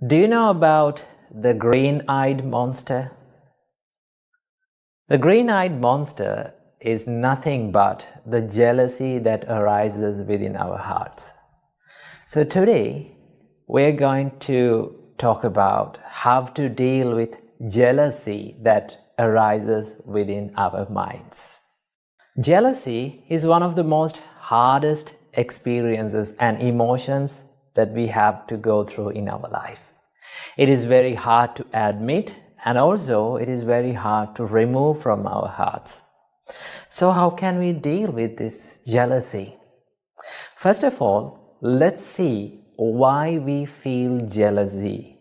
Do you know about the green-eyed monster? The green-eyed monster is nothing but the jealousy that arises within our hearts. So today, we're going to talk about how to deal with jealousy that arises within our minds. Jealousy is one of the most hardest experiences and emotions that we have to go through in our life. It is very hard to admit, and also it is very hard to remove from our hearts. So how can we deal with this jealousy? First of all, let's see why we feel jealousy.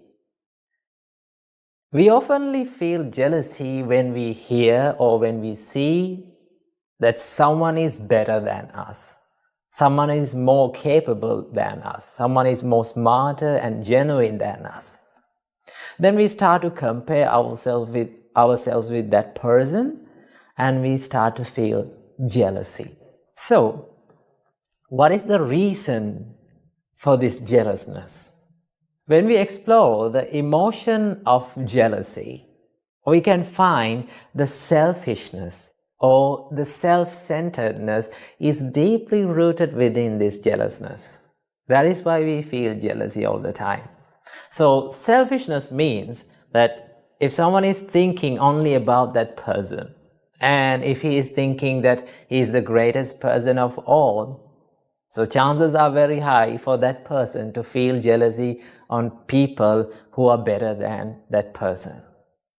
We often feel jealousy when we hear or when we see that someone is better than us. Someone is more capable than us. Someone is more smarter and genuine than us. Then we start to compare ourselves with that person, and we start to feel jealousy. So, what is the reason for this jealousness? When we explore the emotion of jealousy, we can find the selfishness or the self-centeredness is deeply rooted within this jealousness. That is why we feel jealousy all the time. So selfishness means that if someone is thinking only about that person, and if he is thinking that he is the greatest person of all, so chances are very high for that person to feel jealousy on people who are better than that person.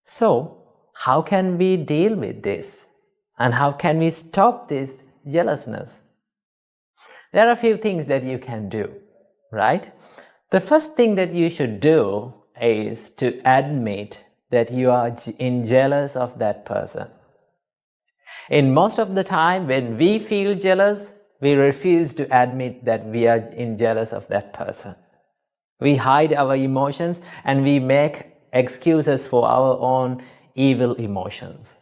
So how can we deal with this? And how can we stop this jealousness? There are a few things that you can do, right? The first thing that you should do is to admit that you are jealous of that person. In most of the time, when we feel jealous, we refuse to admit that we are jealous of that person. We hide our emotions and we make excuses for our own evil emotions.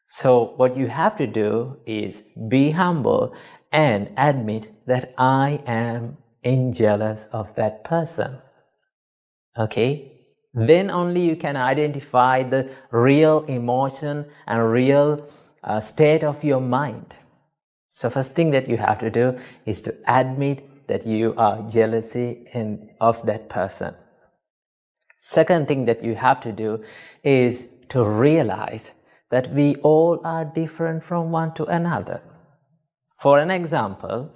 So what you have to do is be humble and admit that I am jealous of that person. Okay? Then only you can identify the real emotion and real state of your mind. So first thing that you have to do is to admit that you are jealousy of that person. Second thing that you have to do is to realize that we all are different from one to another. For an example,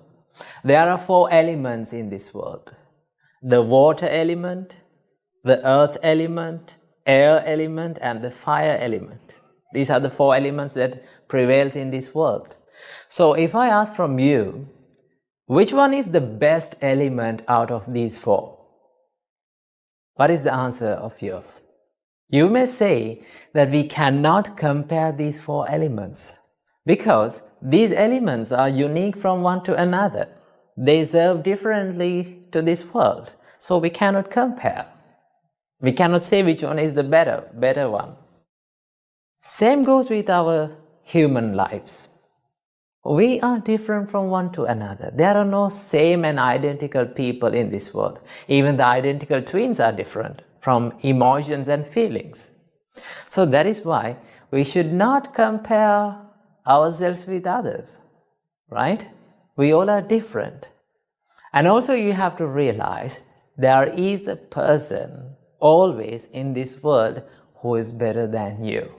there are 4 elements in this world: the water element, the earth element, air element, and the fire element. These are the 4 elements that prevails in this world. So if I ask from you, which one is the best element out of these 4? What is the answer of yours? You may say that we cannot compare these 4 elements because these elements are unique from one to another. They serve differently to this world, so we cannot compare. We cannot say which one is the better one. Same goes with our human lives. We are different from one to another. There are no same and identical people in this world. Even the identical twins are different from emotions and feelings. So that is why we should not compare ourselves with others, right? We all are different. And also you have to realize there is a person always in this world who is better than you,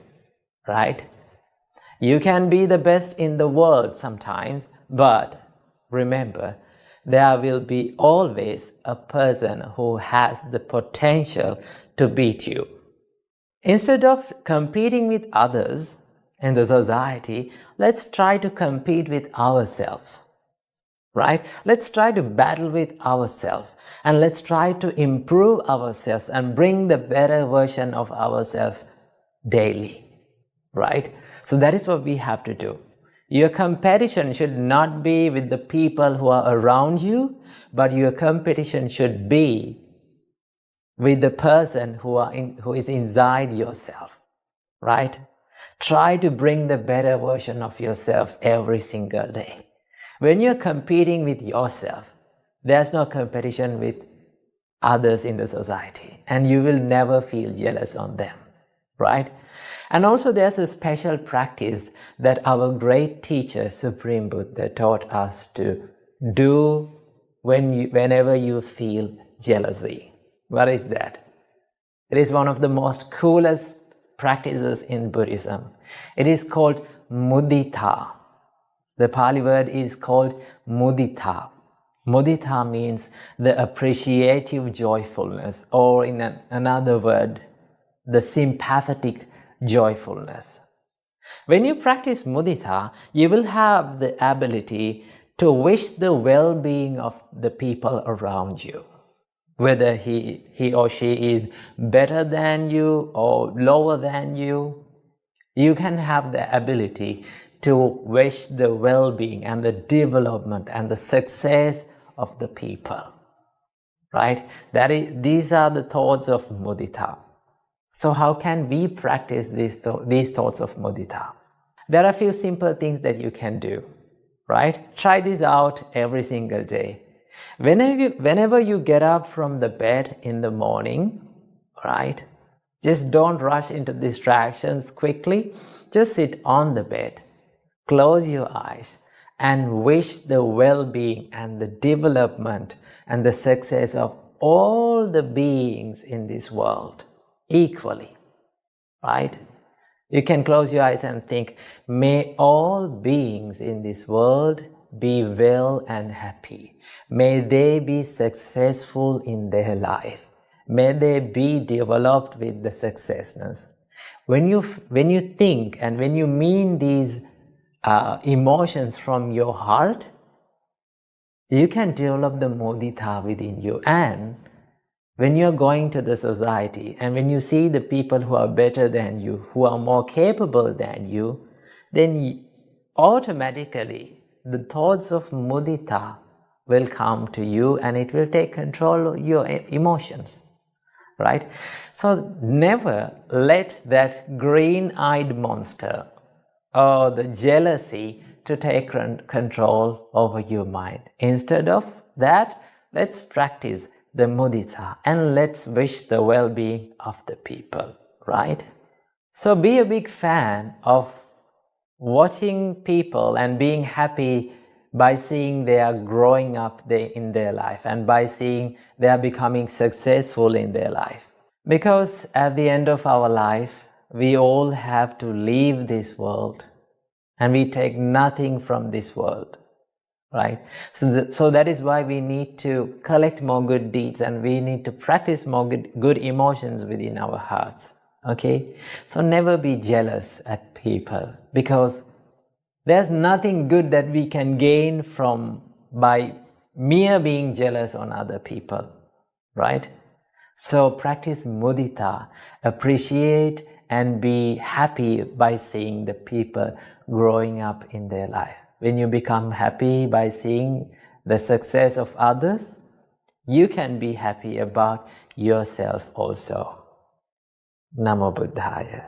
right? You can be the best in the world sometimes, but remember, there will be always a person who has the potential to beat you. Instead of competing with others in the society, let's try to compete with ourselves, right? Let's try to battle with ourselves, and let's try to improve ourselves and bring the better version of ourselves daily, right? So that is what we have to do. Your competition should not be with the people who are around you, but your competition should be with the person who is inside yourself, right? Try to bring the better version of yourself every single day. When you're competing with yourself, there's no competition with others in the society, and you will never feel jealous on them, right? And also there's a special practice that our great teacher, Supreme Buddha, taught us to do whenever you feel jealousy. What is that? It is one of the most coolest practices in Buddhism. It is called mudita. The Pali word is called mudita. Mudita means the appreciative joyfulness, or in another word, the sympathetic joyfulness. When you practice mudita, you will have the ability to wish the well-being of the people around you. Whether he or she is better than you or lower than you, you can have the ability to wish the well-being and the development and the success of the people, right? These are the thoughts of mudita. So how can we practice these thoughts of mudita? There are a few simple things that you can do, right? Try this out every single day. Whenever you get up from the bed in the morning, right? Just don't rush into distractions quickly. Just sit on the bed, close your eyes, and wish the well-being and the development and the success of all the beings in this world equally, right? You can close your eyes and think, may all beings in this world be well and happy. May they be successful in their life. May they be developed with the successness. When you think and when you mean these emotions from your heart, you can develop the mudita within you. And when you're going to the society and when you see the people who are better than you, who are more capable than you, then automatically the thoughts of mudita will come to you and it will take control of your emotions, right? So never let that green-eyed monster or the jealousy to take control over your mind. Instead of that, let's practice the mudita and let's wish the well-being of the people, right? So be a big fan of watching people and being happy by seeing they are growing up in their life and by seeing they are becoming successful in their life. Because at the end of our life, we all have to leave this world and we take nothing from this world, right? So that is why we need to collect more good deeds and we need to practice more good emotions within our hearts, okay? So never be jealous at people, because there's nothing good that we can gain by mere being jealous on other people, right? So practice mudita, appreciate and be happy by seeing the people growing up in their life. When you become happy by seeing the success of others, you can be happy about yourself also. Namo Buddhaya.